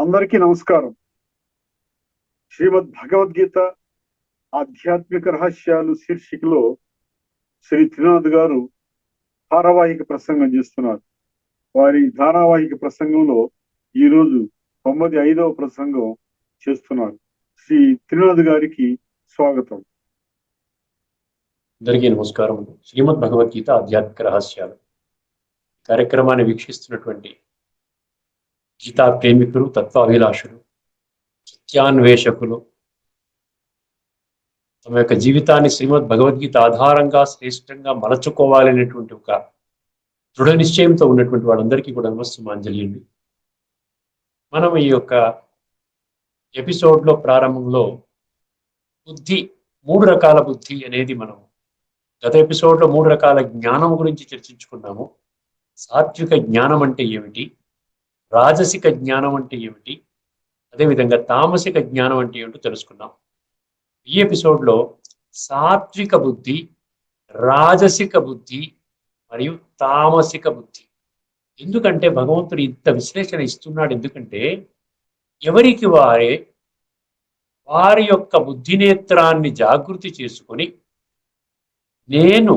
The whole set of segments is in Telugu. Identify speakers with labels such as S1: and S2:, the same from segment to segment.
S1: అందరికీ నమస్కారం. శ్రీమద్ భగవద్గీత ఆధ్యాత్మిక రహస్యాలు శీర్షికలో శ్రీ త్రినాథ్ గారు ధారావాహిక ప్రసంగం చేస్తున్నారు. వారి ధారావాహిక ప్రసంగంలో ఈరోజు 95వ ప్రసంగం చేస్తున్నారు. శ్రీ త్రినాథ్ గారికి స్వాగతం.
S2: అందరికీ నమస్కారం. శ్రీమద్ భగవద్గీత ఆధ్యాత్మిక రహస్యాలు కార్యక్రమాన్ని వీక్షిస్తున్నటువంటి గీతా ప్రేమికులు, తత్వాభిలాషులు, సత్యాన్వేషకులు తమ యొక్క జీవితాన్ని శ్రీమద్ భగవద్గీత ఆధారంగా శ్రేష్టంగా మలచుకోవాలనేటువంటి ఒక దృఢ నిశ్చయంతో ఉన్నటువంటి వాళ్ళందరికీ కూడా నమస్సుమాంజలి అండి. మనం ఈ యొక్క ఎపిసోడ్లో ప్రారంభంలో బుద్ధి, 3 రకాల బుద్ధి అనేది మనం గత ఎపిసోడ్లో 3 రకాల జ్ఞానం గురించి చర్చించుకున్నాము. సాత్విక జ్ఞానం అంటే ఏమిటి, రాజసిక జ్ఞానం అంటే ఏమిటి, అదేవిధంగా తామసిక జ్ఞానం అంటే ఏమిటో తెలుసుకున్నాం. ఈ ఎపిసోడ్లో సాత్విక బుద్ధి, రాజసిక బుద్ధి మరియు తామసిక బుద్ధి. ఎందుకంటే భగవంతుడు ఇంత విశ్లేషణ ఇస్తున్నాడు, ఎందుకంటే ఎవరికి వారి యొక్క బుద్ధినేత్రాన్ని జాగృతి చేసుకొని నేను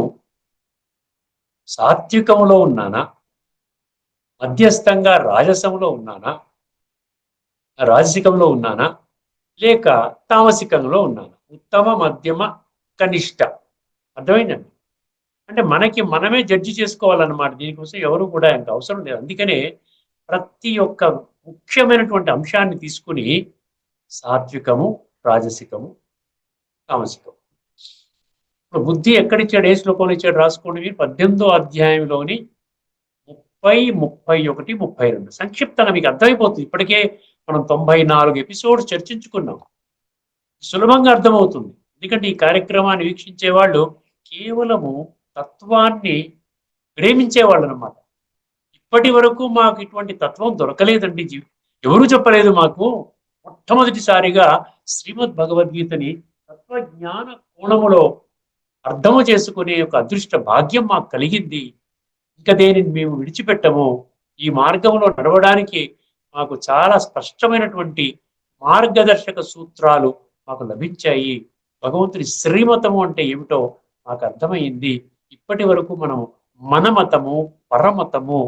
S2: సాత్వికంలో ఉన్నానా, మధ్యస్థంగా రాజసంలో ఉన్నానా, రాజసికంలో ఉన్నానా, లేక తామసికంలో ఉన్నానా, ఉత్తమ మధ్యమ కనిష్ట. అర్థమైందండి? అంటే మనమే జడ్జి చేసుకోవాలన్నమాట. దీనికోసం ఎవరు కూడా ఇంకా అవసరం లేదు. అందుకనే ప్రతి ఒక్క ముఖ్యమైనటువంటి అంశాన్ని తీసుకుని సాత్వికము, రాజసికము, తామసికము. ఇప్పుడు బుద్ధి ఎక్కడిచ్చాడు, ఏ శ్లోకంలో ఇచ్చాడు రాసుకోండి. మీరు 18వ అధ్యాయంలోని 30, 31, 32 సంక్షిప్తంగా మీకు అర్థమైపోతుంది. ఇప్పటికే మనం 94 ఎపిసోడ్స్ చర్చించుకున్నాం. సులభంగా అర్థమవుతుంది. ఎందుకంటే ఈ కార్యక్రమాన్ని వీక్షించే వాళ్ళు కేవలము తత్వాన్ని ప్రేమించేవాళ్ళు అన్నమాట. ఇప్పటి వరకు మాకు ఇటువంటి తత్వం దొరకలేదండి, ఎవరూ చెప్పలేదు మాకు. మొట్టమొదటిసారిగా శ్రీమద్ భగవద్గీతని తత్వజ్ఞాన కోణములో అర్థము చేసుకునే ఒక అదృష్ట భాగ్యం మాకు కలిగింది. ఇంకా దేనిని మేము విడిచిపెట్టము. ఈ మార్గంలో నడవడానికి మాకు చాలా స్పష్టమైనటువంటి మార్గదర్శక సూత్రాలు మాకు లభించాయి. భగవంతుని శ్రీమతము అంటే ఏమిటో మాకు అర్థమైంది. ఇప్పటి వరకు మనము మన మతము, పరమతము,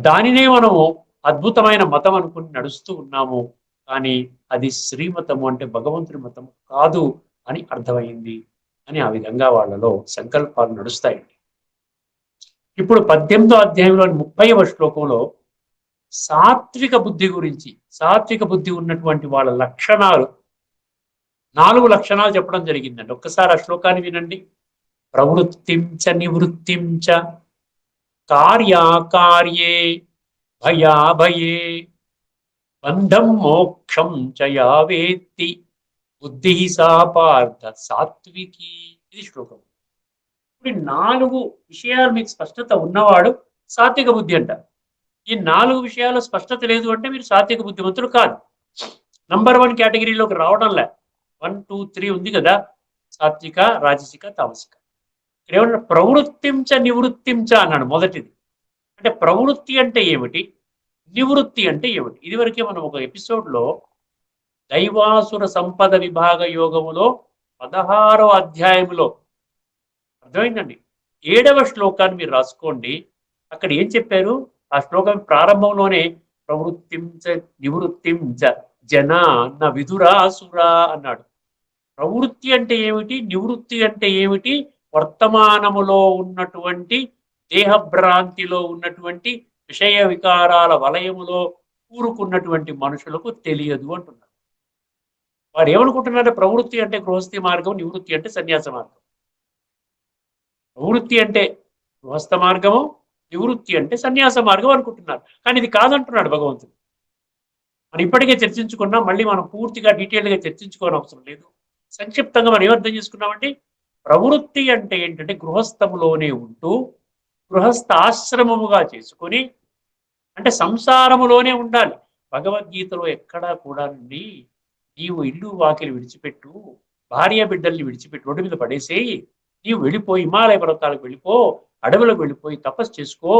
S2: దానినే మనము అద్భుతమైన మతం అనుకుని నడుస్తూ ఉన్నాము. కానీ అది శ్రీమతము అంటే భగవంతుని మతము కాదు అని అర్థమైంది అని ఆ విధంగా వాళ్ళలో సంకల్పాలు నడుస్తాయండి. ఇప్పుడు 18వ అధ్యాయంలోని 30వ శ్లోకంలో సాత్విక బుద్ధి గురించి, సాత్విక బుద్ధి ఉన్నటువంటి వాళ్ళ లక్షణాలు, 4 లక్షణాలు చెప్పడం జరిగిందండి. ఒక్కసారి ఆ శ్లోకాన్ని వినండి. ప్రవృత్తించ నివృత్తించ కార్యాకార్యే భయాభయే బంధం మోక్షం చ యా వేత్తి బుద్ధి సా పార్థ సాత్వికి. ఇది శ్లోకం. ఇప్పుడు 4 విషయాలు మీకు స్పష్టత ఉన్నవాడు సాత్విక బుద్ధి అంటారు. ఈ 4 విషయాలు స్పష్టత లేదు అంటే మీరు సాత్విక బుద్ధిమంతుడు కాదు. నంబర్ 1 కేటగిరీలోకి రావడంలే. 1, 2, 3 ఉంది కదా, సాత్విక, రాజసిక, తామసిక. ఇక్కడ ఏమన్నా ప్రవృత్తించ నివృత్తించ అన్నాడు. మొదటిది అంటే ప్రవృత్తి అంటే ఏమిటి, నివృత్తి అంటే ఏమిటి. ఇదివరకే మనం ఒక ఎపిసోడ్లో దైవాసుర సంపద విభాగ యోగములో 16వ అధ్యాయంలో అర్థమైందండి. 7వ శ్లోకాన్ని మీరు రాసుకోండి. అక్కడ ఏం చెప్పారు? ఆ శ్లోకం ప్రారంభంలోనే ప్రవృత్తించ నివృత్తించ జనా న విదురాసురా అన్నాడు. ప్రవృత్తి అంటే ఏమిటి, నివృత్తి అంటే ఏమిటి, వర్తమానములో ఉన్నటువంటి దేహభ్రాంతిలో ఉన్నటువంటి విషయ వికారాల వలయములో కూరుకున్నటువంటి మనుషులకు తెలియదు అంటున్నారు. వారు ఏమనుకుంటున్నారంటే ప్రవృత్తి అంటే గృహస్థి మార్గం, నివృత్తి అంటే సన్యాస మార్గం. ప్రవృత్తి అంటే గృహస్థ మార్గము, నివృత్తి అంటే సన్యాస మార్గం అనుకుంటున్నారు. కానీ ఇది కాదంటున్నాడు భగవంతుడు. మనం ఇప్పటికే చర్చించుకున్నాం, మళ్ళీ మనం పూర్తిగా డీటెయిల్గా చర్చించుకోని అవసరం లేదు. సంక్షిప్తంగా మనం ఏమర్థం చేసుకున్నామంటే ప్రవృత్తి అంటే ఏంటంటే గృహస్థములోనే ఉంటూ గృహస్థాశ్రమముగా చేసుకొని, అంటే సంసారములోనే ఉండాలి. భగవద్గీతలో ఎక్కడా కూడా నుండి నీవు ఇల్లు వాకిలి విడిచిపెట్టు, భార్య బిడ్డల్ని విడిచిపెట్టు, రోడ్డు మీద పడేసేయి, నీవు వెళ్ళిపోయి హిమాలయ పర్వతాలకు వెళ్ళిపో, అడవులకు వెళ్ళిపోయి తపస్సు చేసుకో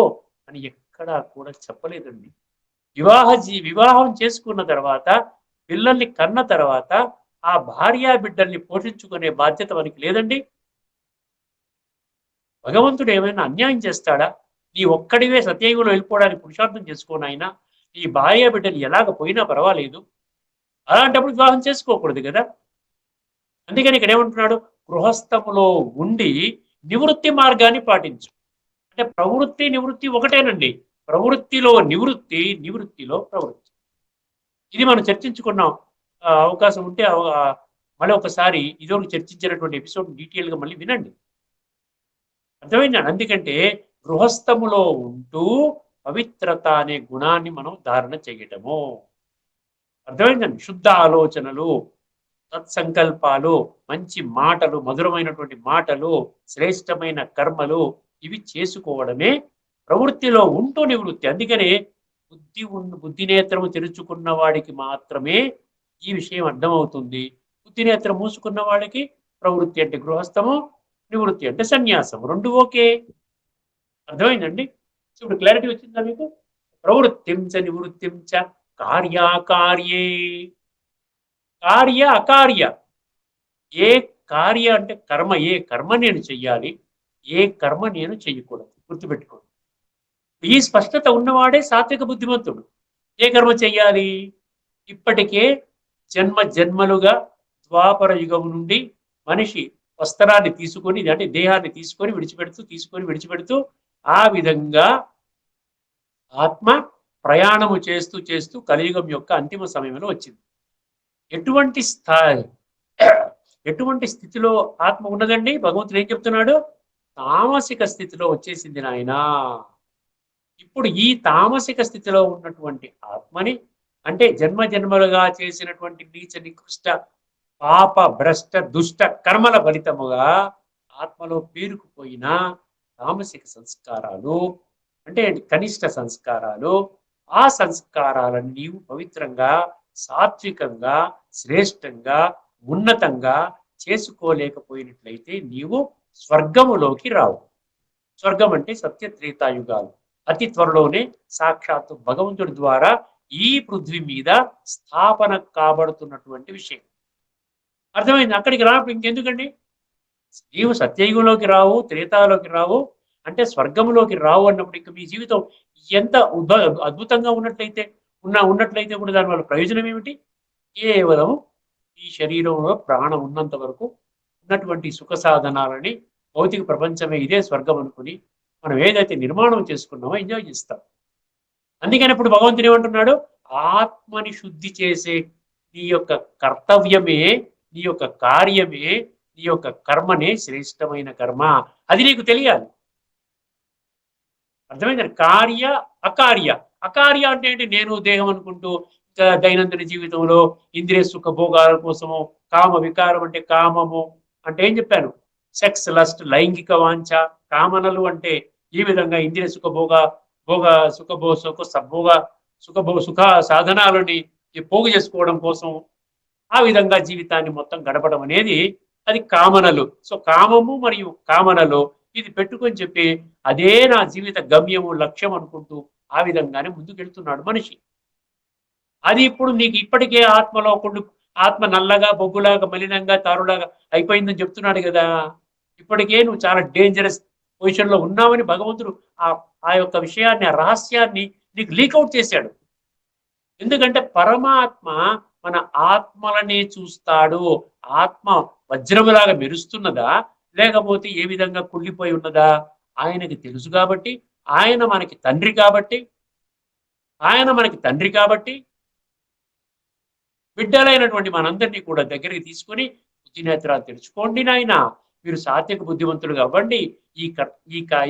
S2: అని ఎక్కడా కూడా చెప్పలేదండి. వివాహం చేసుకున్న తర్వాత పిల్లల్ని కన్న తర్వాత ఆ భార్యా బిడ్డల్ని పోషించుకునే బాధ్యత మనకి లేదండి. భగవంతుడు ఏమైనా అన్యాయం చేస్తాడా? నీ ఒక్కడివే సత్యయుగంలో వెళ్ళిపోవడానికి పురుషార్థం చేసుకోను ఆయన, నీ భార్య బిడ్డలు ఎలాగ పోయినా పర్వాలేదు, అలాంటప్పుడు వివాహం చేసుకోకూడదు కదా. అందుకని ఇక్కడ ఏమంటున్నాడు, గృహస్థములో ఉండి నివృత్తి మార్గాన్ని పాటించు. అంటే ప్రవృత్తి నివృత్తి ఒకటేనండి. ప్రవృత్తిలో నివృత్తి, నివృత్తిలో ప్రవృత్తి. ఇది మనం చర్చించుకున్నాం. అవకాశం ఉంటే మళ్ళీ ఒకసారి ఇదొక చర్చించినటువంటి ఎపిసోడ్ డీటెయిల్గా మళ్ళీ వినండి. అర్థమైందండి. అందుకంటే గృహస్థములో ఉంటూ పవిత్రత అనే గుణాన్ని మనం ధారణ చేయటము. అర్థమైందండి. శుద్ధ ఆలోచనలు, సత్సంకల్పాలు, మంచి మాటలు, మధురమైనటువంటి మాటలు, శ్రేష్టమైన కర్మలు, ఇవి చేసుకోవడమే ప్రవృత్తిలో ఉంటూ నివృత్తి. అందుకనే బుద్ధి నేత్రము తెరుచుకున్న వాడికి మాత్రమే ఈ విషయం అర్థమవుతుంది. బుద్ధి నేత్రం మూసుకున్న వాడికి ప్రవృత్తి అంటే గృహస్థము, నివృత్తి అంటే సన్యాసం, రెండు ఓకే. అర్థమైందండి. ఇప్పుడు క్లారిటీ వచ్చిందా మీకు? ప్రవృత్తిం చ నివృత్తిం చ కార్యాకార్యే. కార్య అకార్య. ఏ కార్య అంటే కర్మ, ఏ కర్మ నేను చెయ్యాలి, ఏ కర్మ నేను చెయ్యకూడదు, గుర్తుపెట్టుకోండి. ఈ స్పష్టత ఉన్నవాడే సాత్విక బుద్ధిమంతుడు. ఏ కర్మ చెయ్యాలి? ఇప్పటికే జన్మ జన్మలుగా ద్వాపర యుగం నుండి మనిషి వస్త్రాన్ని తీసుకొని, అంటే దేహాన్ని తీసుకొని విడిచిపెడుతూ ఆ విధంగా ఆత్మ ప్రయాణము చేస్తూ చేస్తూ కలియుగం యొక్క అంతిమ సమయంలో వచ్చింది. ఎటువంటి స్థితిలో ఆత్మ ఉన్నదండి? భగవంతుడు ఏం చెప్తున్నాడు? తామసిక స్థితిలో వచ్చేసింది నాయన. ఇప్పుడు ఈ తామసిక స్థితిలో ఉన్నటువంటి ఆత్మని, అంటే జన్మ జన్మలుగా చేసినటువంటి నీచ నికృష్ట పాప భ్రష్ట దుష్ట కర్మల ఫలితముగా ఆత్మలో పేరుకుపోయిన తామసిక సంస్కారాలు, అంటే కనిష్ట సంస్కారాలు, ఆ సంస్కారాలను నీవు పవిత్రంగా, సాత్వికంగా, శ్రేష్టంగా, ఉన్నతంగా చేసుకోలేకపోయినట్లయితే నీవు స్వర్గములోకి రావు. స్వర్గం అంటే సత్యత్రేతాయుగాలు. అతి త్వరలోనే సాక్షాత్తు భగవంతుడి ద్వారా ఈ పృథ్వీ మీద స్థాపన కాబడుతున్నటువంటి విషయం. అర్థమైంది? అక్కడికి రానప్పుడు ఇంకెందుకండి? నీవు సత్యయుగంలోకి రావు, త్రేతాలోకి రావు, అంటే స్వర్గంలోకి రావు అన్నప్పుడు ఇంక మీ జీవితం ఎంత అద్భుతంగా ఉన్నట్లయితే కూడా దానివల్ల ప్రయోజనం ఏమిటి? కేవలం ఈ శరీరంలో ప్రాణం ఉన్నంత వరకు ఉన్నటువంటి సుఖ సాధనాలని, భౌతిక ప్రపంచమే ఇదే స్వర్గం అనుకుని మనం ఏదైతే నిర్మాణం చేసుకున్నామో ఎంజాయ్ చేస్తాం. అందుకని ఇప్పుడు భగవంతుడు ఏమంటున్నాడు? ఆత్మని శుద్ధి చేసే నీ యొక్క కర్తవ్యమే, నీ యొక్క కార్యమే, నీ యొక్క కర్మనే శ్రేష్టమైన కర్మ. అది నీకు తెలియాలి. అర్థమైందండి? కార్య అకార్య. అకార్య అంటే ఏంటి? నేను దేహం అనుకుంటూ దైనందిన జీవితంలో ఇంద్రియ సుఖ భోగాల కోసము, కామ వికారం అంటే కామము అంటే ఏం చెప్పాను? సెక్స్, లస్ట్, లైంగిక వాంఛ, కామనలు అంటే ఈ విధంగా ఇంద్రియ సుఖ సాధనాలని పోగు చేసుకోవడం కోసం ఆ విధంగా జీవితాన్ని మొత్తం గడపడం అనేది అది కామనలు. సో కామము మరియు కామనలు ఇది పెట్టుకొని చెప్పి అదే నా జీవిత గమ్యము, లక్ష్యం అనుకుంటూ ఆ విధంగానే ముందుకెళ్తున్నాడు మనిషి. అది ఇప్పుడు నీకు ఇప్పటికే ఆత్మలో ఆత్మ నల్లగా, బొగ్గులాగా, మలినంగా, తారులాగా అయిపోయిందని చెప్తున్నాడు కదా. ఇప్పటికే నువ్వు చాలా డేంజరస్ పొజిషన్లో ఉన్నావని భగవంతుడు ఆ యొక్క విషయాన్ని, ఆ రహస్యాన్ని నీకు లీకౌట్ చేశాడు. ఎందుకంటే పరమాత్మ మన ఆత్మలనే చూస్తాడు. ఆత్మ వజ్రములాగా మెరుస్తున్నదా, లేకపోతే ఏ విధంగా కుళ్ళిపోయి ఉన్నదా ఆయనకి తెలుసు. కాబట్టి ఆయన మనకి తండ్రి కాబట్టి బిడ్డలైనటువంటి మనందరినీ కూడా దగ్గరికి తీసుకొని బుద్ధినేత్రాలు తెరుచుకోండి నాయన, మీరు సాత్విక బుద్ధివంతులుగా అవ్వండి.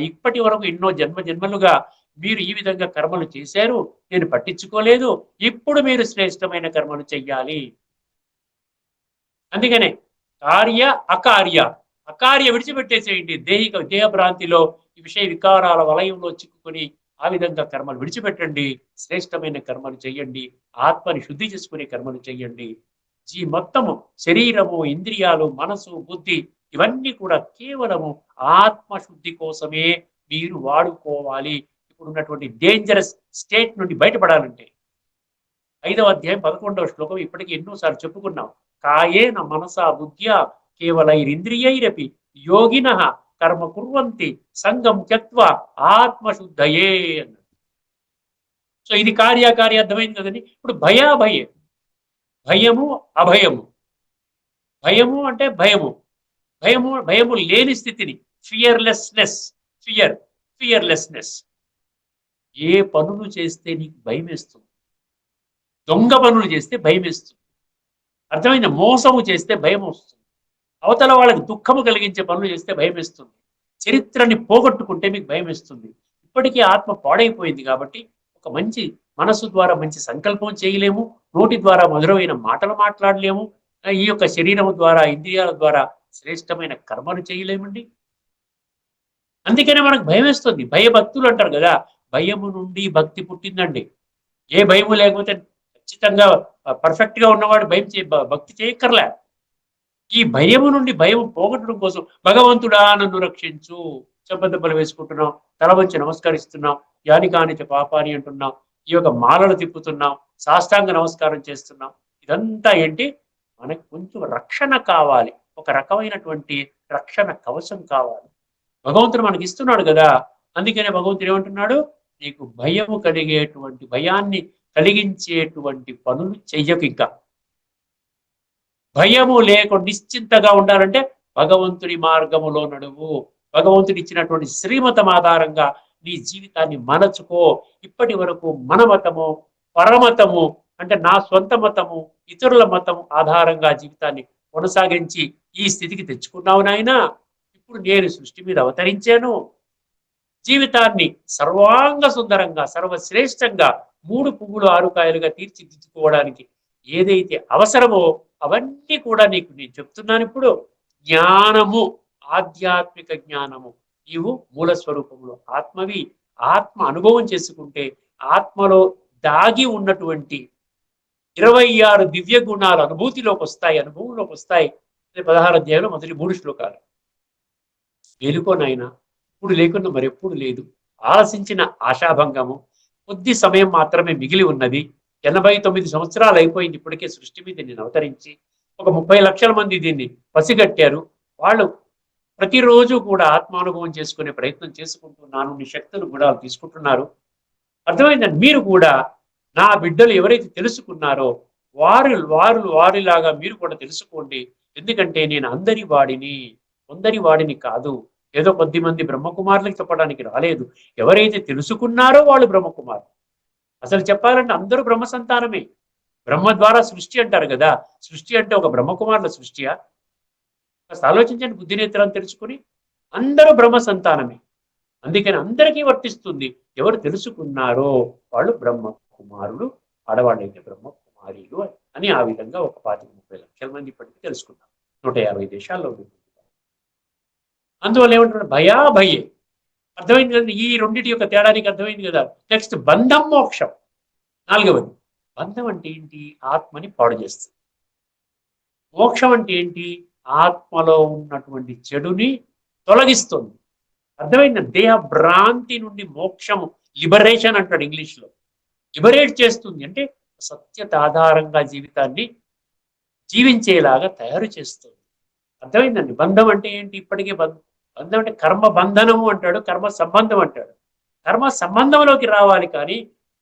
S2: ఇప్పటి వరకు ఎన్నో జన్మలుగా మీరు ఈ విధంగా కర్మలు చేశారు, నేను పట్టించుకోలేదు, ఇప్పుడు మీరు శ్రేష్టమైన కర్మలు చెయ్యాలి. అందుకనే కార్య అకార్య విడిచిపెట్టేసేయండి. దేహభ్రాంతిలో ఈ విషయ వికారాల వలయంలో చిక్కుకొని ఆ విధంగా కర్మలు విడిచిపెట్టండి. శ్రేష్టమైన కర్మలు చెయ్యండి. ఆత్మని శుద్ధి చేసుకునే కర్మలు చెయ్యండి. మొత్తము శరీరము, ఇంద్రియాలు, మనసు, బుద్ధి ఇవన్నీ కూడా కేవలము ఆత్మశుద్ధి కోసమే మీరు వాడుకోవాలి. ఇప్పుడున్నటువంటి డేంజరస్ స్టేట్ నుండి బయటపడాలంటే 5వ అధ్యాయం 11వ శ్లోకం ఇప్పటికీ ఎన్నోసార్లు చెప్పుకున్నాం. కాయేన మనసా బుద్ధ్యా కేవలైరింద్రియైరపి యోగిన కర్మ కుర్వంతి సంగం త్యక్త్వా ఆత్మశుద్ధయే అన్నాడు. సో ఇది కార్యకార్య అర్థమైంది కదండి. ఇప్పుడు భయే, భయము అభయము. భయము అంటే భయము, భయము లేని స్థితిని ఫియర్లెస్నెస్. ఏ పనులు చేస్తే నీకు భయం వేస్తుంది? దొంగ పనులు చేస్తే భయం వేస్తుంది, అర్థమైన మోసము చేస్తే భయం వస్తుంది, అవతల వాళ్ళకి దుఃఖము కలిగించే పనులు చేస్తే భయం వేస్తుంది, చరిత్రని పోగొట్టుకుంటే మీకు భయం వేస్తుంది. ఇప్పటికీ ఆత్మ పాడైపోయింది కాబట్టి ఒక మంచి మనసు ద్వారా మంచి సంకల్పం చేయలేము, నోటి ద్వారా మధురమైన మాటలు మాట్లాడలేము, ఈ యొక్క శరీరం ద్వారా ఇంద్రియాల ద్వారా శ్రేష్టమైన కర్మలు చేయలేమండి. అందుకనే మనకు భయం వేస్తుంది. భయభక్తులు అంటారు కదా, భయము నుండి భక్తి పుట్టిందండి. ఏ భయము లేకపోతే ఖచ్చితంగా పర్ఫెక్ట్ గా ఉన్నవాడు భక్తి చేయక్కర్లే. ఈ భయము నుండి భయం పోగొట్టడం కోసం భగవంతుడా నన్ను రక్షించు, చెంపదెబ్బలు వేసుకుంటున్నాం, తల వంచి నమస్కరిస్తున్నాం, యాని కానిచ పాపాని అంటున్నాం, ఈ యొక్క మాలలు తిప్పుతున్నాం, సాష్టాంగ నమస్కారం చేస్తున్నాం. ఇదంతా ఏంటి? మనకు కొంచెం రక్షణ కావాలి, ఒక రకమైనటువంటి రక్షణ కవచం కావాలి. భగవంతుడు మనకి ఇస్తున్నాడు కదా. అందుకనే భగవంతుడు ఏమంటున్నాడు? నీకు భయము కలిగేటువంటి, భయాన్ని కలిగించేటువంటి పనులు చెయ్యకు. ఇంకా భయము లేకుండా నిశ్చింతగా ఉండాలంటే భగవంతుడి మార్గములో నడువు, భగవంతుడు ఇచ్చినటువంటి శ్రీమతం ఆధారంగా నీ జీవితాన్ని మలచుకో. ఇప్పటి వరకు మన మతము, పరమతము అంటే నా సొంత మతము, ఇతరుల మతం ఆధారంగా జీవితాన్ని కొనసాగించి ఈ స్థితికి తెచ్చుకున్నావు నాయనా. ఇప్పుడు నేను సృష్టి మీద అవతరించాను, జీవితాన్ని సర్వాంగ సుందరంగా సర్వశ్రేష్టంగా 3 పువ్వులు 6 కాయలుగా తీర్చిదిద్దుకోవడానికి ఏదైతే అవసరమో అవన్నీ కూడా నీకు నేను చెప్తున్నాను. ఇప్పుడు జ్ఞానము, ఆధ్యాత్మిక జ్ఞానము, నీవు మూల స్వరూపంలో ఆత్మవి. ఆత్మ అనుభవం చేసుకుంటే ఆత్మలో దాగి ఉన్నటువంటి 26 దివ్య గుణాలు అనుభూతిలోకి వస్తాయి, అనుభవంలోకి వస్తాయి. 16వ అధ్యాయంలో మొదటి 3 శ్లోకాలు. మేలుకోనైనా, ఇప్పుడు లేకుండా మరెప్పుడు లేదు, ఆలసించిన ఆశాభంగము, కొద్ది సమయం మాత్రమే మిగిలి ఉన్నది, 89 సంవత్సరాలు అయిపోయింది ఇప్పటికే సృష్టి మీద నేను అవతరించి. ఒక 30 లక్షల మంది దీన్ని పసిగట్టారు. వాళ్ళు ప్రతిరోజు కూడా ఆత్మానుభవం చేసుకునే ప్రయత్నం చేసుకుంటున్నాను, నీ శక్తులు గుణాలు తీసుకుంటున్నారు. అర్థమైందండి. మీరు కూడా నా బిడ్డలు ఎవరైతే తెలుసుకున్నారో వారిలాగా మీరు కూడా తెలుసుకోండి. ఎందుకంటే నేను అందరి వాడిని కాదు. ఏదో కొద్దిమంది బ్రహ్మకుమారులకు చెప్పడానికి రాలేదు. ఎవరైతే తెలుసుకున్నారో వాళ్ళు బ్రహ్మకుమారులు. అసలు చెప్పాలంటే అందరూ బ్రహ్మ సంతానమే. బ్రహ్మ ద్వారా సృష్టి అంటారు కదా, సృష్టి అంటే ఒక బ్రహ్మకుమారుల సృష్టియా? కాస్త ఆలోచించండి, బుద్ధినేత్రాన్ని తెలుసుకుని. అందరూ బ్రహ్మ సంతానమే. అందుకని అందరికీ వర్తిస్తుంది. ఎవరు తెలుసుకున్నారో వాళ్ళు బ్రహ్మ కుమారులు, ఆడవాళ్ళైతే బ్రహ్మ కుమారీలు అని. ఆ విధంగా ఒక 25-30 లక్షల మంది ఇప్పటికీ తెలుసుకున్నారు 150 దేశాల్లో. అందువల్ల ఏమంటున్నారు? భయే. అర్థమైంది కదా ఈ రెండింటి యొక్క తేడానికి? అర్థమైంది కదా. నెక్స్ట్ బంధం, మోక్షం. 4వది. బంధం అంటే ఏంటి? ఆత్మని పాడు చేస్తుంది. మోక్షం అంటే ఏంటి? ఆత్మలో ఉన్నటువంటి చెడుని తొలగిస్తుంది. అర్థమైంది? దేహ భ్రాంతి నుండి మోక్షము, లిబరేషన్ అంటాడు ఇంగ్లీష్లో. లిబరేట్ చేస్తుంది అంటే సత్యత ఆధారంగా జీవితాన్ని జీవించేలాగా తయారు చేస్తుంది. అర్థమైందండి. బంధం అంటే ఏంటి? ఇప్పటికే బంధం అంటే కర్మ బంధనము అంటాడు, కర్మ సంబంధం అంటాడు. కర్మ సంబంధంలోకి రావాలి కానీ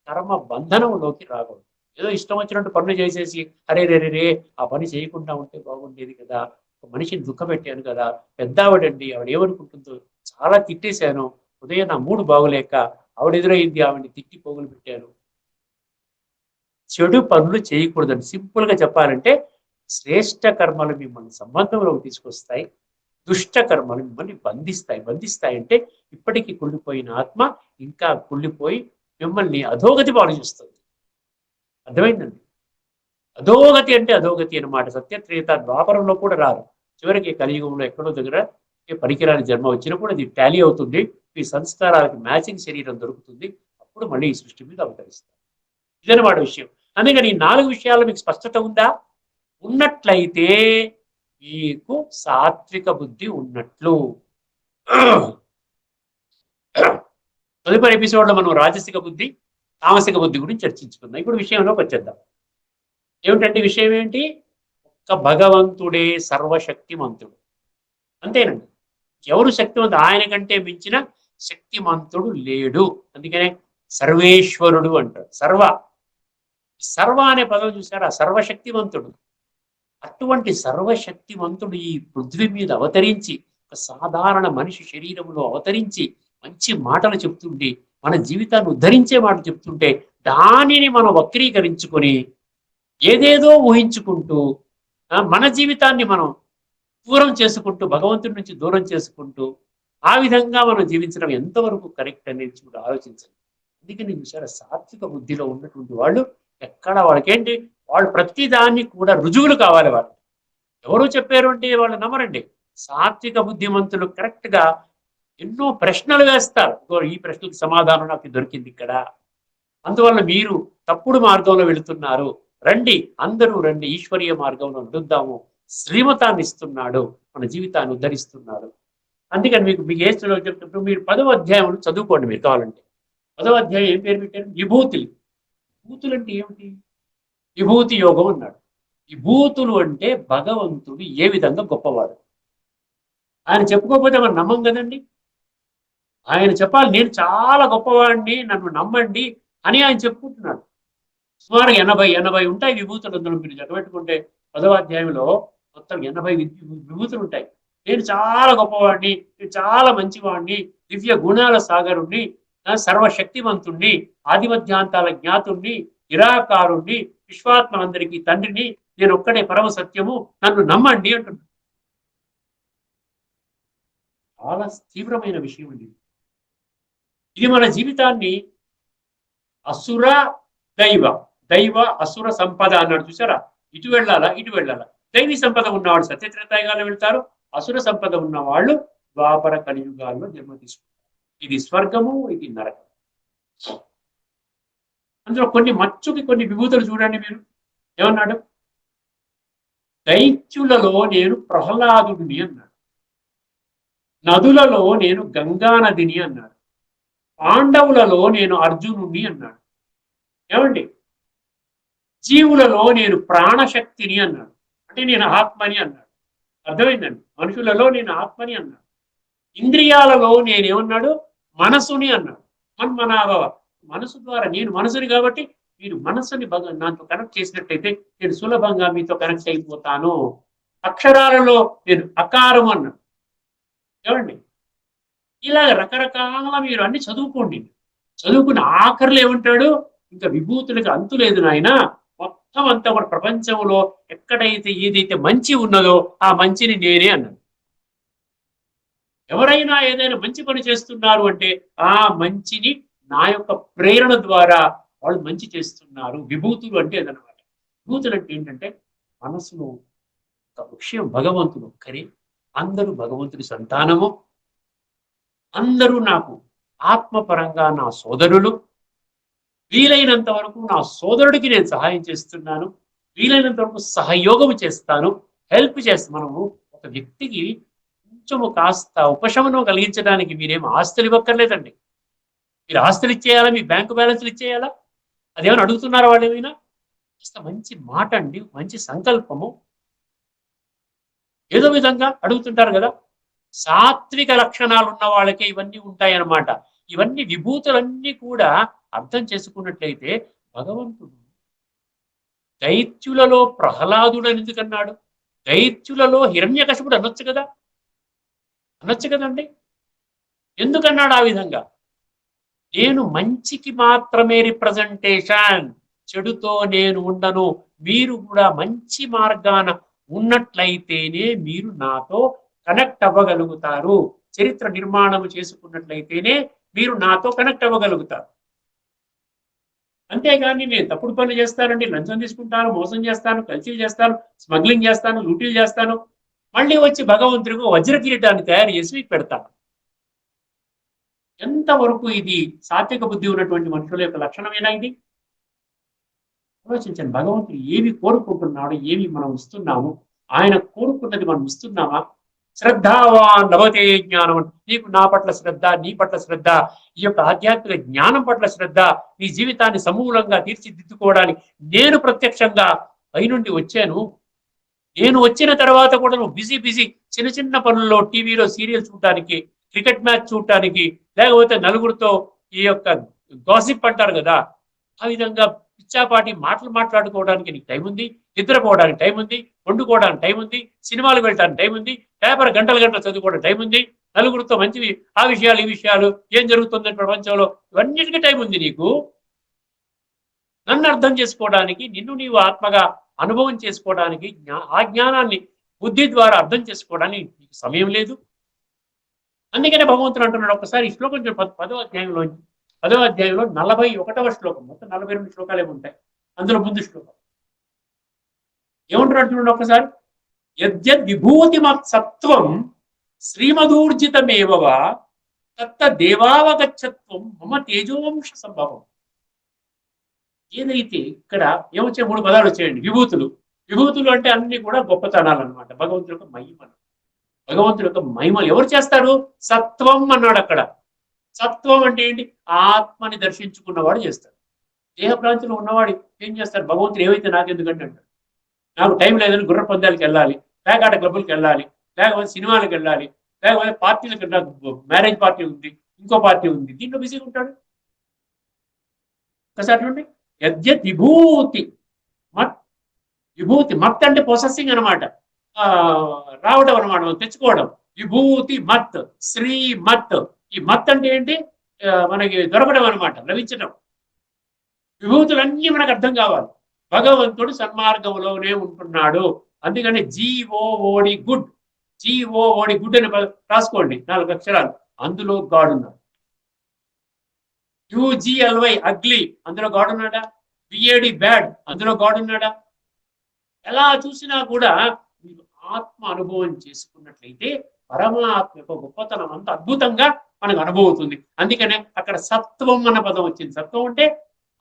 S2: కర్మ బంధనంలోకి రాకూడదు. ఏదో ఇష్టం వచ్చినట్టు పనులు చేసేసి అరే రే ఆ పని చేయకుండా ఉంటే బాగుండేది కదా, ఒక మనిషిని దుఃఖపెట్టాను కదా, పెద్ద ఆవిడండి, ఆవిడ ఏమనుకుంటుందో, చాలా తిట్టేశాను, ఉదయం నా మూడు బాగులేక ఆవిడ ఎదురైంది, ఆవిడని తిట్టి పోగులు పెట్టాను. చెడు పనులు చేయకూడదండి. సింపుల్ గా చెప్పాలంటే శ్రేష్ట కర్మలు మిమ్మల్ని సంబంధంలోకి తీసుకొస్తాయి, దుష్ట కర్మలు మిమ్మల్ని బంధిస్తాయి అంటే ఇప్పటికీ కుళ్ళిపోయిన ఆత్మ ఇంకా కుళ్ళిపోయి మిమ్మల్ని అధోగతి పాలు చేస్తుంది. అర్థమైందండి. అధోగతి అంటే అధోగతి అన్నమాట. సత్యత్రేత ద్వాపరంలో కూడా రారు, చివరికి కలియుగంలో ఎక్కడో దగ్గర పనికిరాని జన్మ వచ్చినప్పుడు అది టాలీ అవుతుంది, ఈ సంస్కారాలకు మ్యాచింగ్ శరీరం దొరుకుతుంది, అప్పుడు మళ్ళీ ఈ సృష్టి మీద అవతరిస్తారు. ఇదన్నమాట విషయం. అందుకని ఈ 4 విషయాలు మీకు స్పష్టత ఉందా? ఉన్నట్లయితే మీకు సాత్విక బుద్ధి ఉన్నట్లు. తదుపరి ఎపిసోడ్లో మనం రాజసిక బుద్ధి, తామసిక బుద్ధి గురించి చర్చించుకుందాం. ఇప్పుడు విషయంలోకి వచ్చేద్దాం. ఏమిటంటే విషయం ఏంటి? ఒక్క భగవంతుడే సర్వశక్తిమంతుడు, అంతేనండి. ఎవరు శక్తివంతుడు? ఆయన కంటే మించిన శక్తిమంతుడు లేడు. అందుకనే సర్వేశ్వరుడు అంటాడు. సర్వ అనే పదం చూసారా? సర్వశక్తివంతుడు. అటువంటి సర్వశక్తివంతుడు ఈ పృథ్వీ మీద అవతరించి, ఒక సాధారణ మనిషి శరీరంలో అవతరించి మంచి మాటలు చెప్తుంటే, మన జీవితాన్ని ఉద్ధరించే మాటలు చెప్తుంటే, దానిని మనం వక్రీకరించుకొని ఏదేదో ఊహించుకుంటూ మన జీవితాన్ని మనం దూరం చేసుకుంటూ, భగవంతుడి నుంచి దూరం చేసుకుంటూ, ఆ విధంగా మనం జీవించడం ఎంతవరకు కరెక్ట్ అనేది చూడు, ఆలోచించండి. అందుకని చూసారా, సాత్విక బుద్ధిలో ఉన్నటువంటి వాళ్ళు ఎక్కడ వాళ్ళకేంటి, వాళ్ళు ప్రతి దాన్ని కూడా రుజువులు కావాలి. వాళ్ళు ఎవరు చెప్పారు అంటే వాళ్ళు నమ్మరండి. సాత్విక బుద్ధిమంతులు కరెక్ట్ గా ఎన్నో ప్రశ్నలు వేస్తారు. ఈ ప్రశ్నలకు సమాధానం నాకు దొరికింది ఇక్కడ, అందువల్ల మీరు తప్పుడు మార్గంలో వెళుతున్నారు, రండి, అందరూ రండి, ఈశ్వరీయ మార్గంలో నడుద్దాము, శ్రీమతాన్ని ఇస్తున్నాడు, మన జీవితాన్ని ఉద్ధరిస్తున్నాడు. అందుకని మీకు ఏ చెప్తున్నప్పుడు మీరు 10వ అధ్యాయం చదువుకోండి. మీరు కావాలంటే 10వ అధ్యాయం ఏం పేరు పెట్టారు? విభూతులు. విభూతులు అంటే ఏమిటి? విభూతి యోగం అన్నాడు. విభూతులు అంటే భగవంతుడు ఏ విధంగా గొప్పవాడు. ఆయన చెప్పుకోకపోతే మనం నమ్మం కదండి. ఆయన చెప్పాలి, నేను చాలా గొప్పవాడిని, నన్ను నమ్మండి అని ఆయన చెప్పుకుంటున్నాడు. సుమారు 80 ఉంటాయి విభూతులు. అందులో మీరు చదవెట్టుకుంటే 10వ అధ్యాయంలో మొత్తం 80 విభూతులు ఉంటాయి. నేను చాలా గొప్పవాడిని, నేను చాలా మంచివాడిని, దివ్య గుణాల సాగరుణ్ణి, సర్వశక్తివంతుణ్ణి, ఆదిమధ్యాంతాల జ్ఞాతుణ్ణి, నిరాకారుణ్ణి, విశ్వాత్మలందరికీ తండ్రిని, నేను ఒక్కడే పరమ సత్యము, నన్ను నమ్మండి అంటున్నాడు. చాలా తీవ్రమైన విషయం అండి. ఇది మన జీవితాన్ని అసుర దైవ అసుర సంపద అన్నాడు చూసారా? ఇటు వెళ్ళాలా, ఇటు వెళ్ళాలా. దైవీ సంపద ఉన్నవాళ్ళు సత్యత్రేతాయుగాల్లో వెళ్తారు, అసుర సంపద ఉన్న వాళ్ళు ద్వాపర కలియుగాల్లో జన్మ తీసుకుంటారు. ఇది స్వర్గము, ఇది నరకం. అందులో కొన్ని మచ్చుకి కొన్ని విభూతులు చూడండి. మీరు ఏమన్నాడు? దైత్యులలో నేను ప్రహ్లాదుడిని అన్నాడు, నదులలో నేను గంగా నదిని అన్నాడు, పాండవులలో నేను అర్జునుడిని అన్నాడు. ఏమండి? జీవులలో నేను ప్రాణశక్తిని అన్నాడు, అంటే నేను ఆత్మని అన్నాడు. అర్థమైందండి? మనుషులలో నేను ఆత్మని అన్నాడు. ఇంద్రియాలలో నేనేమన్నాడు? మనసుని అన్నాడు. మన్మనాభవ, మనసు ద్వారా నేను మనసుని, కాబట్టి మీరు మనసుని నాతో కనెక్ట్ చేసినట్టయితే నేను సులభంగా మీతో కనెక్ట్ అయిపోతాను. అక్షరాలలో నేను అకారం అన్నాడు. ఏమండి? ఇలా రకరకాల మీరు అన్ని చదువుకోండి. చదువుకుని ఆఖరిలో ఏమంటాడు? ఇంకా విభూతులకు అంతు లేదు నాయన, మొత్తం అంతా కూడా ప్రపంచంలో ఎక్కడైతే ఏదైతే మంచి ఉన్నదో ఆ మంచిని నేనే అన్నాడు. ఎవరైనా ఏదైనా మంచి పని చేస్తున్నారు అంటే ఆ మంచిని నా యొక్క ప్రేరణ ద్వారా వాళ్ళు మంచి చేస్తున్నారు. విభూతులు అంటే అదనమాట. విభూతులు అంటే ఏంటంటే మనసులో ఒక విషయం, భగవంతుడు ఒక్కరే, అందరూ భగవంతుడి సంతానము, అందరూ నాకు ఆత్మపరంగా నా సోదరులు, వీలైనంత వరకు నా సోదరుడికి నేను సహాయం చేస్తున్నాను, వీలైనంత వరకు సహయోగం చేస్తాను, హెల్ప్ చేస్తాను. మనము ఒక వ్యక్తికి కొంచెము కాస్త ఉపశమనం కలిగించడానికి మీరేం ఆస్తులు ఇవ్వక్కర్లేదండి. మీరు ఆస్తులు ఇచ్చేయాలా, మీ బ్యాంకు బ్యాలెన్స్లు ఇచ్చేయాలా? అదేమైనా అడుగుతున్నారా వాళ్ళు? ఏమైనా కాస్త మంచి మాట అండి, మంచి సంకల్పము, ఏదో విధంగా అడుగుతుంటారు కదా. సాత్విక లక్షణాలు ఉన్న వాళ్ళకే ఇవన్నీ ఉంటాయన్నమాట. ఇవన్నీ విభూతులన్నీ కూడా అర్థం చేసుకున్నట్లయితే భగవంతుడు దైత్యులలో ప్రహ్లాదుడు అని ఎందుకన్నాడు? దైత్యులలో హిరణ్యకశిపుడు అనొచ్చు కదా, అనొచ్చు కదండి. ఎందుకన్నాడు ఆ విధంగా? నేను మంచికి మాత్రమే రిప్రజెంటేషన్, చెడుతో నేను ఉండను. మీరు కూడా మంచి మార్గాన ఉన్నట్లయితేనే మీరు నాతో కనెక్ట్ అవ్వగలుగుతారు. చరిత్ర నిర్మాణం చేసుకున్నట్లయితేనే మీరు నాతో కనెక్ట్ అవ్వగలుగుతారు. అంతేగాని నేను తప్పుడు పనులు చేస్తానండి, లంచం తీసుకుంటాను, మోసం చేస్తాను, కల్చీలు చేస్తాను, స్మగ్లింగ్ చేస్తాను, లూటీలు చేస్తాను, మళ్ళీ వచ్చి భగవంతుడికి వజ్ర కిరీటాన్ని తయారు చేసి మీకు పెడతాను. ఎంతవరకు ఇది సాత్విక బుద్ధి ఉన్నటువంటి మనుషుల యొక్క లక్షణమేనా ఇది? ఆలోచించండి. భగవంతుడు ఏమి కోరుకుంటున్నాడు, ఏమి మనం ఇస్తున్నాము, ఆయన కోరుకున్నది మనం ఇస్తున్నామా? శ్రద్ధావాన్ లభతే జ్ఞానం. నీకు నా పట్ల శ్రద్ధ, నీ పట్ల శ్రద్ధ, ఈ యొక్క ఆధ్యాత్మిక జ్ఞానం పట్ల శ్రద్ధ, నీ జీవితాన్ని సమూలంగా తీర్చిదిద్దుకోవడానికి నేను ప్రత్యక్షంగా పైనుండి వచ్చాను. నేను వచ్చిన తర్వాత కూడా నువ్వు బిజీ చిన్న చిన్న పనుల్లో, టీవీలో సీరియల్ చూడటానికి, క్రికెట్ మ్యాచ్ చూడటానికి, లేకపోతే నలుగురితో ఈ యొక్క గాసిప్ అంటారు కదా, ఆ విధంగా పిచ్చాపాటి మాటలు మాట్లాడుకోవడానికి నీకు టైం ఉంది, నిద్రపోవడానికి టైం ఉంది, వండుకోవడానికి టైం ఉంది, సినిమాలు వెళ్ళడానికి టైం ఉంది, పేపర్ గంటలు చదువుకోవడానికి టైం ఉంది, నలుగురితో మంచివి ఆ విషయాలు ఈ విషయాలు ఏం జరుగుతుంది ప్రపంచంలో ఇవన్నిటికీ టైం ఉంది నీకు. నన్ను అర్థం చేసుకోవడానికి, నిన్ను నీవు ఆత్మగా అనుభవం చేసుకోవడానికి, ఆ జ్ఞానాన్ని బుద్ధి ద్వారా అర్థం చేసుకోవడానికి నీకు సమయం లేదు. అందుకనే భగవంతుడు అంటున్నాడు, ఒకసారి ఈ శ్లోకం 10వ అధ్యాయంలో 41వ శ్లోకం, మొత్తం 42 శ్లోకాలు ఉంటాయి, అందులో ముందు శ్లోకం ఏమంటున్నాడు చూడండి ఒకసారి. యద్యద్ విభూతి సత్వం శ్రీమదూర్జితమేవ తత్త దేవావగచ్చత్వం మమ తేజోంశ సంభవం. ఏదైతే ఇక్కడ ఏమొచ్చే 3 పదాలు వచ్చేయండి. విభూతులు అంటే అన్ని కూడా గొప్పతనాలు అనమాట, భగవంతుడి యొక్క మహిమలు. భగవంతుడి యొక్క మహిమలు ఎవరు చేస్తారు? సత్వం అన్నాడు అక్కడ. సత్వం అంటే ఏంటి? ఆత్మని దర్శించుకున్నవాడు చేస్తాడు. దేహ ప్రాంతంలో ఉన్నవాడు ఏం చేస్తాడు? భగవంతుడు ఏవైతే నాకెందుకంటే అంటాడు, నాకు టైం లేదని గుర్ర పందాలకు వెళ్ళాలి, పేకాట క్లబ్బులకు వెళ్ళాలి, లేకపోతే సినిమాలకు వెళ్ళాలి, లేకపోతే పార్టీలకు వెళ్ళాలి, మ్యారేజ్ పార్టీ ఉంది, ఇంకో పార్టీ ఉంది, దీంట్లో బిజీగా ఉంటాడు. ఒకసారి చూడండి, యద్యత్ విభూతి మత్ అంటే పొసెసింగ్ అనమాట, రావడం అనమాట, తెచ్చుకోవడం. విభూతి మత్, శ్రీమత్. ఈ మత్ అంటే ఏంటి? మనకి దొరకడం అనమాట, లభించడం. విభూతులన్నీ మనకు అర్థం కావాలి. భగవంతుడు సన్మార్గంలోనే ఉంటున్నాడు. అందుకని జీఓఓడి గుడ్, జీఓఓడి గుడ్ అని రాసుకోండి, 4 అక్షరాలు. అందులో గాడ్ ఉన్నాడు. యుజిఎల్వై అగ్లీ, అందులో గాడ్ ఉన్నాడా? బిఏడి బ్యాడ్, అందులో గాడ్ ఉన్నాడా? ఎలా చూసినా కూడా మీరు ఆత్మ అనుభవం చేసుకున్నట్లయితే పరమాత్మ యొక్క గొప్పతనం అంత అద్భుతంగా మనకు అనుభవం అవుతుంది. అందుకనే అక్కడ సత్వం అన్న పదం వచ్చింది. సత్వం అంటే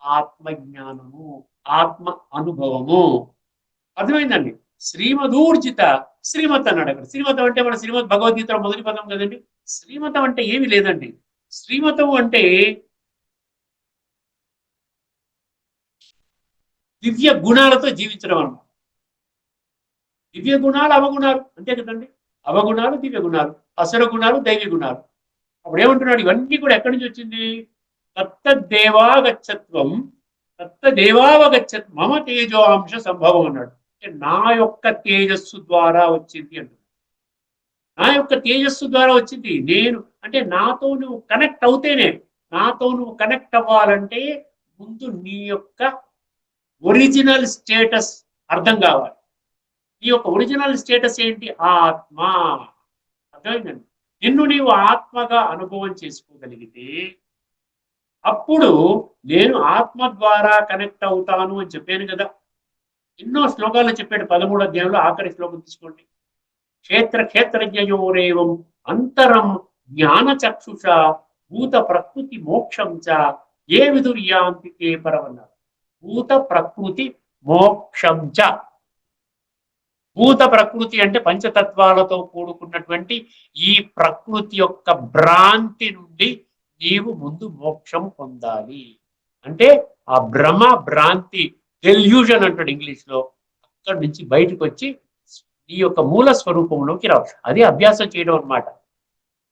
S2: ఆత్మజ్ఞానము, ఆత్మ అనుభవము. అర్థమైందండి? శ్రీమదూర్జిత, శ్రీమత్ అన్నాడు అక్కడ. శ్రీమతం అంటే మన శ్రీమద్ భగవద్గీత మొదటి పదం కదండి. శ్రీమతం అంటే ఏమి లేదండి. శ్రీమతం అంటే దివ్య గుణాలతో జీవించడం అన్నమాట. దివ్య గుణాలు, అవగుణాలు, అంతే కదండి. అవగుణాలు, దివ్య గుణాలు, అసుర గుణాలు, దైవ గుణాలు. అప్పుడు ఏమంటున్నాడు? ఇవన్నీ కూడా ఎక్కడి నుంచి వచ్చింది? తత్తదేవాగచ్చత్వం, తత్తదేవావగచ్చత్ మమ తేజోంశ సంభవం అన్నాడు. అంటే నా యొక్క తేజస్సు ద్వారా వచ్చింది అంటున్నాడు. నా యొక్క తేజస్సు ద్వారా వచ్చింది. నేను అంటే నాతో నువ్వు కనెక్ట్ అవుతేనే, నాతో నువ్వు కనెక్ట్ అవ్వాలంటే ముందు నీ యొక్క ఒరిజినల్ స్టేటస్ అర్థం కావాలి. నీ యొక్క ఒరిజినల్ స్టేటస్ ఏంటి? ఆత్మ. అర్థమైందండి? నిన్ను నీవు ఆత్మగా అనుభవం చేసుకోగలిగితే అప్పుడు నేను ఆత్మ ద్వారా కనెక్ట్ అవుతాను అని చెప్పాను కదా. ఎన్నో శ్లోకాలు చెప్పాడు. 13వ అధ్యాయంలో ఆఖరి శ్లోకం తీసుకోండి. క్షేత్రజ్ఞయోరేవం అంతరం జ్ఞానచక్షుష భూత ప్రకృతి మోక్షం చ ఏ విదుర్యాంతి తే పరమన్నారు. భూత ప్రకృతి మోక్షం చ. భూత ప్రకృతి అంటే పంచతత్వాలతో కూడుకున్నటువంటి ఈ ప్రకృతి యొక్క భ్రాంతి నుండి నీవు ముందు మోక్షం పొందాలి. అంటే ఆ భ్రమ, భ్రాంతి, డెల్యూషన్ అంటాడు ఇంగ్లీష్ లో, అక్కడి నుంచి బయటకు వచ్చి నీ యొక్క మూల స్వరూపంలోకి రావు. అది అభ్యాసం చేయడం అన్నమాట.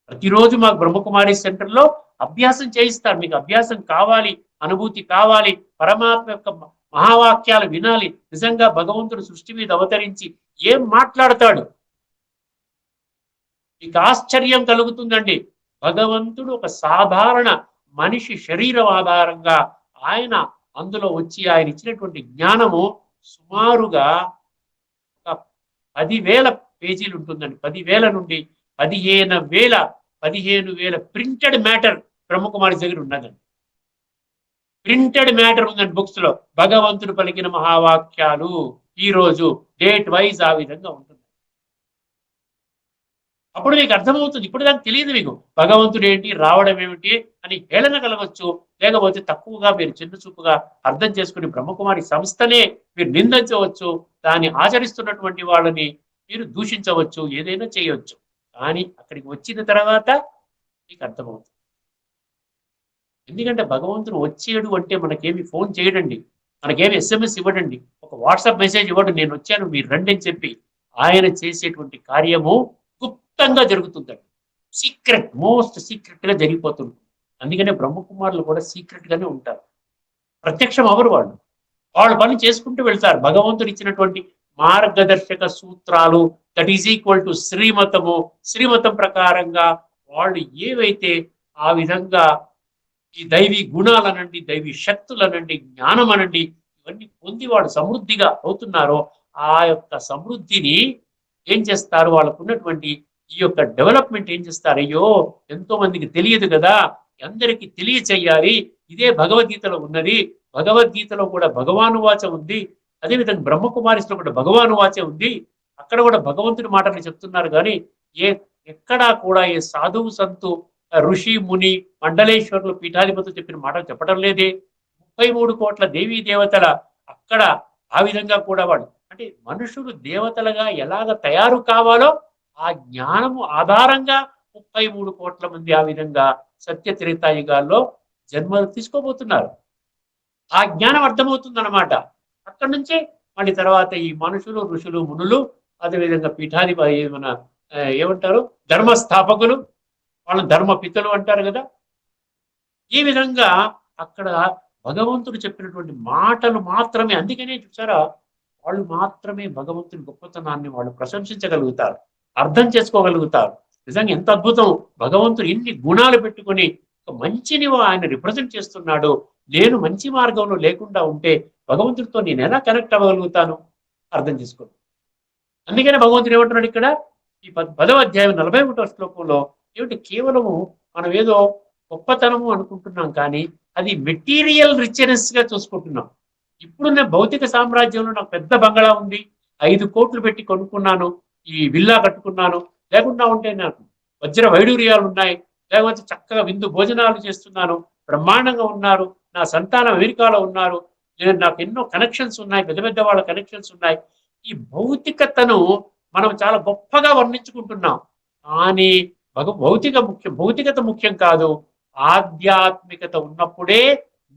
S2: ప్రతిరోజు మాకు బ్రహ్మకుమారి సెంటర్లో అభ్యాసం చేయిస్తారు. మీకు అభ్యాసం కావాలి, అనుభూతి కావాలి, పరమాత్మ యొక్క మహావాక్యాలు వినాలి. నిజంగా భగవంతుడు సృష్టి మీద అవతరించి ఏం మాట్లాడతాడు మీకు ఆశ్చర్యం కలుగుతుందండి. భగవంతుడు ఒక సాధారణ మనిషి శరీరం ఆధారంగా ఆయన అందులో వచ్చి ఆయన ఇచ్చినటువంటి జ్ఞానము సుమారుగా 10,000 పేజీలు ఉంటుందండి. 10,000 నుండి 15,000 ప్రింటెడ్ మ్యాటర్ బ్రహ్మకుమారి దగ్గర ఉన్నదండి. ప్రింటెడ్ మ్యాటర్ ఉందండి బుక్స్ లో. భగవంతుడు పలికిన మహావాక్యాలు ఈ రోజు డేట్ వైజ్ ఆ విధంగా ఉంటుంది. అప్పుడు మీకు అర్థమవుతుంది. ఇప్పుడు దానికి తెలియదు మీకు భగవంతుడు ఏంటి, రావడం ఏమిటి అని హేళన కలగవచ్చు. లేకపోతే తక్కువగా మీరు చిన్న చూపుగా అర్థం చేసుకుని బ్రహ్మకుమారి సంస్థనే మీరు నిందించవచ్చు. దాన్ని ఆచరిస్తున్నటువంటి వాళ్ళని మీరు దూషించవచ్చు, ఏదైనా చేయవచ్చు. కానీ అక్కడికి వచ్చిన తర్వాత నీకు అర్థమవుతుంది. ఎందుకంటే భగవంతుడు వచ్చేడు అంటే మనకేమి ఫోన్ చేయడండి, మనకేమి ఎస్ఎంఎస్ ఇవ్వడండి, ఒక వాట్సాప్ మెసేజ్ ఇవ్వడు, నేను వచ్చాను మీరు రండి అని చెప్పి. ఆయన చేసేటువంటి కార్యము గుప్తంగా జరుగుతుందండి. సీక్రెట్, మోస్ట్ సీక్రెట్ గా జరిగిపోతుంది. అందుకనే బ్రహ్మకుమారులు కూడా సీక్రెట్ గానే ఉంటారు. ప్రత్యక్షం అవరు వాళ్ళు, వాళ్ళ పని చేసుకుంటూ వెళ్తారు. భగవంతుడు ఇచ్చినటువంటి మార్గదర్శక సూత్రాలు, దట్ ఈజ్ ఈక్వల్ టు శ్రీమతము. శ్రీమతం ప్రకారంగా వాళ్ళు ఏవైతే ఆ విధంగా ఈ దైవీ గుణాలనండి, దైవీ శక్తులనండి, జ్ఞానం అనండి, ఇవన్నీ పొంది వాళ్ళు సమృద్ధిగా అవుతున్నారో ఆ యొక్క సమృద్ధిని ఏం చేస్తారు, వాళ్ళకు ఉన్నటువంటి ఈ యొక్క డెవలప్మెంట్ ఏం చేస్తారు, అయ్యో ఎంతో మందికి తెలియదు కదా, అందరికీ తెలియచేయాలి, ఇదే భగవద్గీతలో ఉన్నది, భగవద్గీతలో కూడా భగవాను వాచ ఉంది, అదేవిధంగా బ్రహ్మకుమారిస్లో కూడా భగవాను వాచ ఉంది, అక్కడ కూడా భగవంతుడి మాటలు చెప్తున్నారు. కానీ ఏ ఎక్కడా కూడా ఏ సాధువు సంతు ఋషి ముని మండలేశ్వరులు పీఠాధిపతులు చెప్పిన మాటలు చెప్పడం లేదే. 33 కోట్ల దేవీ దేవతల అక్కడ ఆ విధంగా కూడా వాడు అంటే మనుషులు దేవతలుగా ఎలాగ తయారు కావాలో ఆ జ్ఞానము ఆధారంగా 33 కోట్ల మంది ఆ విధంగా సత్య త్రేతాయుగాల్లో జన్మలు తీసుకోబోతున్నారు. ఆ జ్ఞానం అర్థమవుతుంది అనమాట. అక్కడి నుంచే మళ్ళీ తర్వాత ఈ మనుషులు ఋషులు మునులు అదేవిధంగా పీఠాధిపతి మన ఏమంటారు ధర్మస్థాపకులు, వాళ్ళని ధర్మ పితలు అంటారు కదా. ఈ విధంగా అక్కడ భగవంతుడు చెప్పినటువంటి మాటలు మాత్రమే, అందుకనే చూసారా వాళ్ళు మాత్రమే భగవంతుని గొప్పతనాన్ని వాళ్ళు ప్రశంసించగలుగుతారు, అర్థం చేసుకోగలుగుతారు. నిజంగా ఎంత అద్భుతం, భగవంతుడు ఎన్ని గుణాలు పెట్టుకొని ఒక మంచిని ఆయన రిప్రజెంట్ చేస్తున్నాడు. నేను మంచి మార్గంలో లేకుండా ఉంటే భగవంతుడితో నేను ఎలా కనెక్ట్ అవ్వగలుగుతాను, అర్థం చేసుకోండి. అందుకనే భగవంతుడు ఏమంటున్నాడు ఇక్కడ ఈ 10వ అధ్యాయం 41వ శ్లోకంలో, ఏమిటి కేవలము మనం ఏదో గొప్పతనము అనుకుంటున్నాం, కానీ అది మెటీరియల్ రిచ్నెస్ గా చూసుకుంటున్నాం. ఇప్పుడున్న భౌతిక సామ్రాజ్యంలో నాకు పెద్ద బంగళా ఉంది, 5 కోట్లు పెట్టి కొనుక్కున్నాను, ఈ విల్లా కట్టుకున్నాను, లేకుండా ఉంటే నాకు వజ్ర వైడూర్యాలు ఉన్నాయి, లేకపోతే చక్కగా విందు భోజనాలు చేస్తున్నాను, బ్రహ్మాండంగా ఉన్నారు, నా సంతానం అమెరికాలో ఉన్నారు, నాకు ఎన్నో కనెక్షన్స్ ఉన్నాయి, పెద్ద పెద్ద వాళ్ళ కనెక్షన్స్ ఉన్నాయి. ఈ భౌతికతను మనం చాలా గొప్పగా వర్ణించుకుంటున్నాం. కానీ భౌతికత ముఖ్యం కాదు. ఆధ్యాత్మికత ఉన్నప్పుడే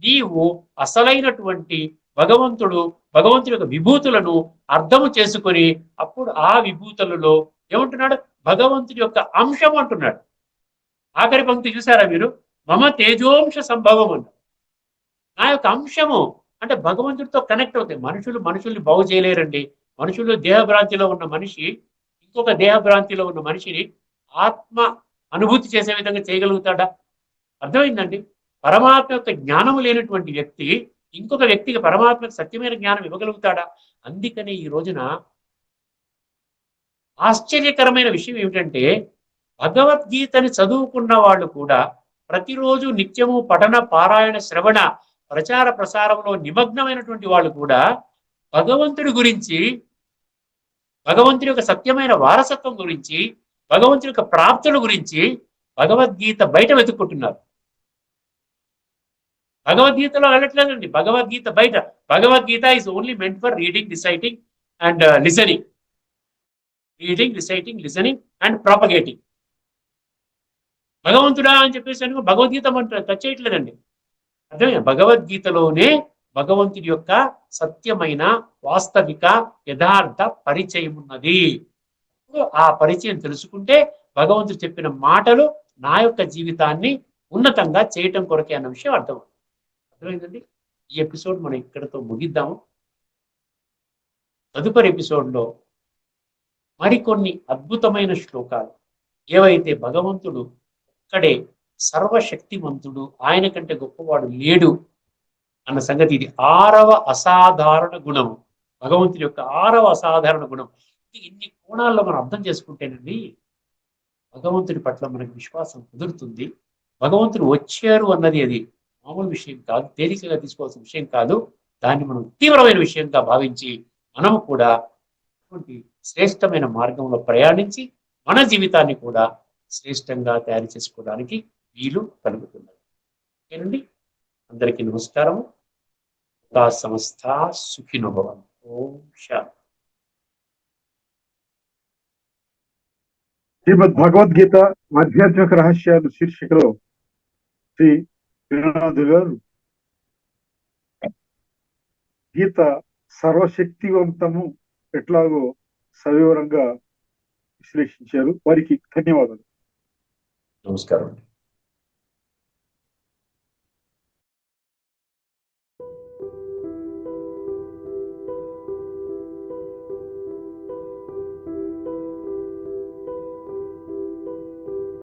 S2: నీవు అసలైనటువంటి భగవంతుడి యొక్క విభూతులను అర్థము చేసుకొని అప్పుడు ఆ విభూతులలో ఏమంటున్నాడు, భగవంతుడి యొక్క అంశం అంటున్నాడు. ఆఖరి పంక్తి చూసారా మీరు, మమ తేజోంశ సంభవం అన్న, నా యొక్క అంశము అంటే భగవంతుడితో కనెక్ట్ అవుతాయి. మనుషుల్ని బాగు చేయలేరండి. మనుషులు దేహభ్రాంతిలో ఉన్న మనిషి ఇంకొక దేహభ్రాంతిలో ఉన్న మనిషిని ఆత్మ అనుభూతి చేసే విధంగా చేయగలుగుతాడా? అర్థమైందండి. పరమాత్మ యొక్క జ్ఞానము లేనటువంటి వ్యక్తి ఇంకొక వ్యక్తికి పరమాత్మకు సత్యమైన జ్ఞానం ఇవ్వగలుగుతాడా? అందుకనే ఈ రోజున ఆశ్చర్యకరమైన విషయం ఏమిటంటే, భగవద్గీతని చదువుకున్న వాళ్ళు కూడా ప్రతిరోజు నిత్యము పఠన పారాయణ శ్రవణ ప్రచార ప్రసారంలో నిమగ్నమైనటువంటి వాళ్ళు కూడా భగవంతుడి గురించి, భగవంతుడి యొక్క సత్యమైన వారసత్వం గురించి, భగవంతుడి యొక్క ప్రాప్తుల గురించి భగవద్గీత బయట వెతుక్కుంటున్నారు. భగవద్గీతలో వెళ్ళట్లేదండి, భగవద్గీత బయట. Bhagavad Gita is only meant for reading, reciting and listening. Reading, reciting, listening and propagating. భగవంతుడా అని చెప్పేసి భగవద్గీత టచ్ చేయట్లేదండి. అదే భగవద్గీతలోనే భగవంతుడి యొక్క సత్యమైన వాస్తవిక యథార్థ పరిచయం ఉన్నది. ఆ పరిచయం తెలుసుకుంటే భగవంతుడు చెప్పిన మాటలు నా యొక్క జీవితాన్ని ఉన్నతంగా చేయటం కొరకే అన్న విషయం అర్థమైందండి. ఈ ఎపిసోడ్ మనం ఇక్కడతో ముగిద్దాము. తదుపరి ఎపిసోడ్లో మరికొన్ని అద్భుతమైన శ్లోకాలు, ఏవైతే భగవంతుడు ఒక్కడే సర్వశక్తిమంతుడు, ఆయన కంటే గొప్పవాడు లేడు అన్న సంగతి, ఇది 6వ అసాధారణ గుణము, భగవంతుడి యొక్క 6వ అసాధారణ గుణం. ఇన్ని కోణాల్లో మనం అర్థం చేసుకుంటేనండి భగవంతుడి పట్ల మనకు విశ్వాసం కుదురుతుంది. భగవంతుడు వచ్చారు అన్నది అది మామూలు విషయం కాదు, తేలికగా తీసుకోవాల్సిన విషయం కాదు. దాన్ని మనం తీవ్రమైన విషయంగా భావించి మనము కూడా అటువంటి శ్రేష్టమైన మార్గంలో ప్రయాణించి మన జీవితాన్ని కూడా శ్రేష్టంగా తయారు చేసుకోవడానికి వీలు కలుగుతున్నది. ఓకేనండి, అందరికీ నమస్కారము. సమస్త సుఖినో భవంతు. ఓం శాంతి.
S1: శ్రీమద్ భగవద్గీత ఆధ్యాత్మిక రహస్యాలు శీర్షికలో శ్రీ త్రినాథ్ గారు గీత సర్వశక్తివంతము ఎట్లాగో సవివరంగా విశ్లేషించారు. వారికి ధన్యవాదాలు.
S2: నమస్కారం.